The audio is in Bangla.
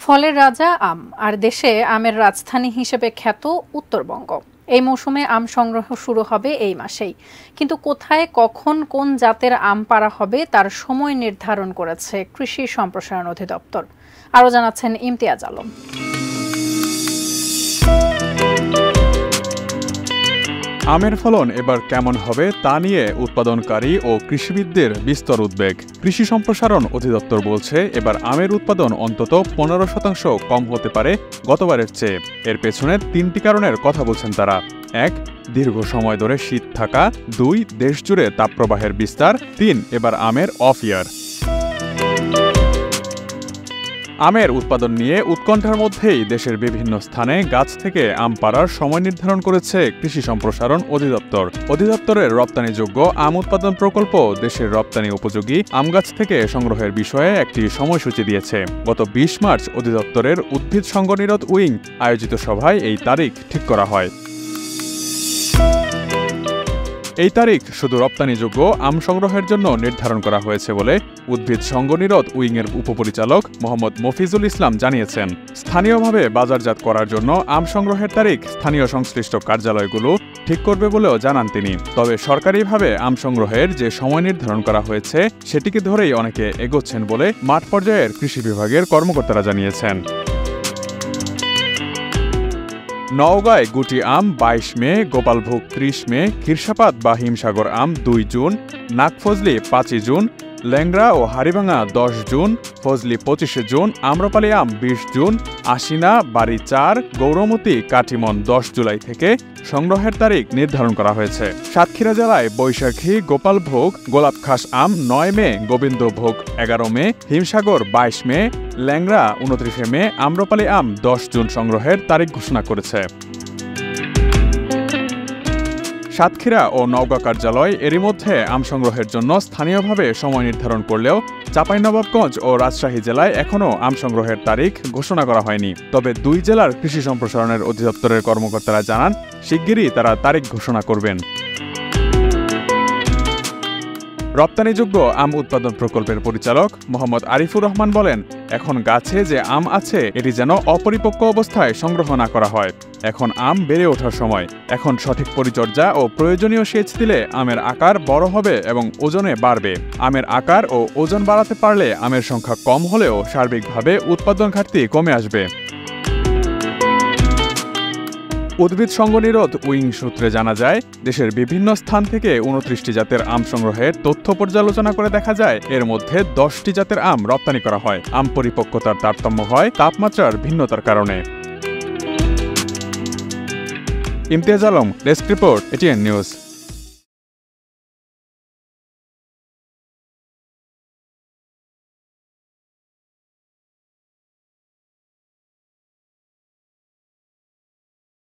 ফলের রাজা আম, আর দেশে আমের রাজধানী হিসেবে খ্যাত উত্তরবঙ্গ। এই মৌসুমে আম সংগ্রহ শুরু হবে এই মাসেই, কিন্তু কোথায়, কখন, কোন জাতের আম পাড়া হবে তার সময় নির্ধারণ করেছে কৃষি সম্প্রসারণ অধিদপ্তর। আরও জানাচ্ছেন ইমতিয়াজ আলম। আমের ফলন এবার কেমন হবে তা নিয়ে উৎপাদনকারী ও কৃষিবিদদের বিস্তর উদ্বেগ। কৃষি সম্প্রসারণ অধিদপ্তর বলছে, এবার আমের উৎপাদন অন্তত 15% কম হতে পারে গতবারের চেয়ে। এর পেছনে 3টি কারণের কথা বলছেন তারা। 1. দীর্ঘ সময় ধরে শীত থাকা। 2. দেশজুড়ে তাপপ্রবাহের বিস্তার। 3. এবার আমের অফ ইয়ার। আমের উৎপাদন নিয়ে উৎকণ্ঠার মধ্যেই দেশের বিভিন্ন স্থানে গাছ থেকে আম পাড়ার সময় নির্ধারণ করেছে কৃষি সম্প্রসারণ অধিদপ্তর। অধিদপ্তরের রপ্তানিযোগ্য আম উৎপাদন প্রকল্প দেশের রপ্তানি উপযোগী আম গাছ থেকে সংগ্রহের বিষয়ে একটি সময়সূচি দিয়েছে। গত 20 মার্চ অধিদপ্তরের উদ্ভিদ সংঘনিরোধ উইং আয়োজিত সভায় এই তারিখ ঠিক করা হয়। এই তারিখ শুধু রপ্তানিযোগ্য আম সংগ্রহের জন্য নির্ধারণ করা হয়েছে বলে উদ্ভিদ সংঘনিরোধ উইংয়ের উপপরিচালক মোহাম্মদ মফিজুল ইসলাম জানিয়েছেন। স্থানীয়ভাবে বাজারজাত করার জন্য আম সংগ্রহের তারিখ স্থানীয় সংশ্লিষ্ট কার্যালয়গুলো ঠিক করবে বলেও জানান তিনি। তবে সরকারিভাবে আম সংগ্রহের যে সময় নির্ধারণ করা হয়েছে সেটিকে ধরেই অনেকে এগোচ্ছেন বলে মাঠ পর্যায়ের কৃষি বিভাগের কর্মকর্তারা জানিয়েছেন। নওগাঁয় গুটি আম 22 মে, গোপালভোগ 30 মে, ক্ষীরসাপাত বা হিমসাগর আম 2 জুন, নাগফজলি 5 জুন, ল্যাংড়া ও হাড়িভাঙা 10 জুন, ফজলি 25 জুন, আম্রপালি আম 20 জুন, আশিনা, বাড়ি 4, গৌরমতি, কাঠিমন 10 জুলাই থেকে সংগ্রহের তারিখ নির্ধারণ করা হয়েছে। সাতক্ষীরা জেলায় বৈশাখী, গোপালভোগ, গোলাপখাস আম 9 মে, গোবিন্দভোগ 11 মে, হিমসাগর 22 মে, ল্যাংড়া 29 মে, আম্রপালি আম 10 জুন সংগ্রহের তারিখ ঘোষণা করেছে। সাতক্ষীরা ও নওগাঁ কার্যালয় এরই মধ্যে আম সংগ্রহের জন্য স্থানীয়ভাবে সময় নির্ধারণ করলেও চাঁপাইনবাবগঞ্জ ও রাজশাহী জেলায় এখনও আম সংগ্রহের তারিখ ঘোষণা করা হয়নি। তবে 2 জেলার কৃষি সম্প্রসারণের অধিদপ্তরের কর্মকর্তারা জানান, শিগগিরই তারা তারিখ ঘোষণা করবেন। রপ্তানিযোগ্য আম উৎপাদন প্রকল্পের পরিচালক মোহাম্মদ আরিফুর রহমান বলেন, এখন গাছে যে আম আছে এটি যেন অপরিপক্ক অবস্থায় সংগ্রহ না করা হয়। এখন আম বেড়ে ওঠার সময়। এখন সঠিক পরিচর্যা ও প্রয়োজনীয় সেচ দিলে আমের আকার বড় হবে এবং ওজনে বাড়বে। আমের আকার ও ওজন বাড়াতে পারলে আমের সংখ্যা কম হলেও সার্বিকভাবে উৎপাদন ঘাটতি কমে আসবে। উদ্ভিদ সংঘনিরোধ উইং সূত্রে জানা যায়, দেশের বিভিন্ন স্থান থেকে 29টি জাতের আম সংগ্রহের তথ্য পর্যালোচনা করে দেখা যায়, এর মধ্যে 10টি জাতের আম রপ্তানি করা হয়। আম পরিপক্কতার তারতম্য হয় তাপমাত্রার ভিন্নতার কারণে। Imtiaz Alam, desk report, ATN news.